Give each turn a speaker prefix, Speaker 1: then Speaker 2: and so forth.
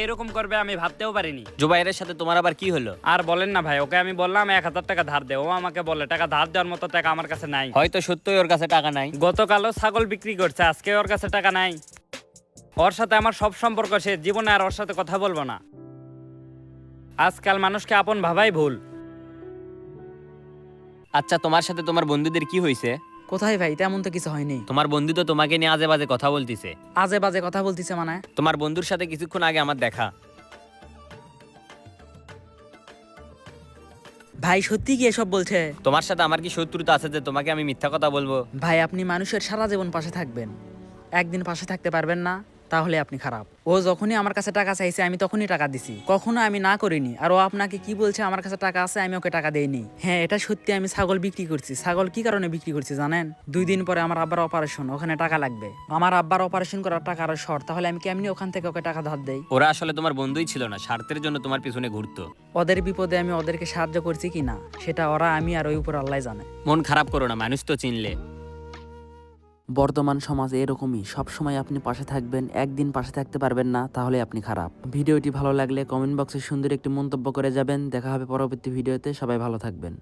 Speaker 1: এরকম করবে আমি ভাবতেও পারিনি।
Speaker 2: জুবাইরের সাথে তোমার আবার কি হলো?
Speaker 1: আর বলেন না ভাই, ওকে আমি বললাম 1000 টাকা ধার দে, ও আমাকে বলে টাকা ধার দেওয়ার মতো টাকা আমার কাছে নাই।
Speaker 2: হয়তো সত্যই ওর কাছে টাকা নাই।
Speaker 1: গতকালও ছাগল বিক্রি করছে, আজকে ওর কাছে টাকা নাই। ওর সাথে আমার সব সম্পর্ক শেষ, জীবনে আর ওর সাথে কথা বলবো না। আজকাল মানুষকে আপন ভাবাই ভুল।
Speaker 2: আচ্ছা, তোমার সাথে তোমার বন্ধুদের কি হয়েছে?
Speaker 3: কোথায় ভাই, তেমন তো কিছু হয়নি।
Speaker 2: তোমার বন্ধু তো তোমাকে নিয়ে আজে বাজে কথা বলতিছে।
Speaker 3: আজে বাজে কথা বলতিছে মানে?
Speaker 2: তোমার বন্ধুর সাথে কিছুক্ষণ আগে আমার দেখা।
Speaker 3: ভাই সত্যি কি এসব বলছে?
Speaker 2: তোমার সাথে আমার কি শত্রুতা আছে যে তোমাকে আমি মিথ্যা কথা বলবো?
Speaker 3: ভাই আপনি মানুষের সারা জীবন পাশে থাকবেন, একদিন পাশে থাকতে পারবেন না, তাহলে আপনি খারাপ। ও যখনই আমার কাছে টাকা চাইছে আমি তখনই টাকা দিছি, কখনো আমি না করিনি। আর ও আপনাকে কি বলছে আমার কাছে টাকা আছে, আমি ওকে টাকা দেইনি। হ্যাঁ এটা সত্যি, আমি ছাগল বিক্রি করছি। ছাগল কি কারণে বিক্রি করছি জানেন? 2 দিন পরে আমার আব্বার অপারেশন, ওখানে টাকা লাগবে। আমার আব্বার অপারেশন করার টাকা আরো শর্ট, তাহলে আমি কেমনি ওখান থেকে ওকে টাকা ধার দেই?
Speaker 2: ওরা আসলে তোমার বন্ধুই ছিল না, স্বার্থের জন্য তোমার পিছনে ঘুরতো।
Speaker 3: ওদের বিপদে আমি ওদেরকে সাহায্য করছি কি না সেটা ওরা, আমি আর ওই উপর আল্লাহ জানে।
Speaker 2: মন খারাপ করো না, মানুষ তো চিনলে।
Speaker 3: বর্তমান সমাজে এরকমই, সবসময় আপনি পাশে থাকবেন, একদিন পাশে থাকতে পারবেন না, তাহলে আপনি খারাপ। ভিডিওটি ভালো লাগলে কমেন্ট বক্সে সুন্দর একটি মন্তব্য করে যাবেন। দেখা হবে পরবর্তী ভিডিওতে, সবাই ভালো থাকবেন।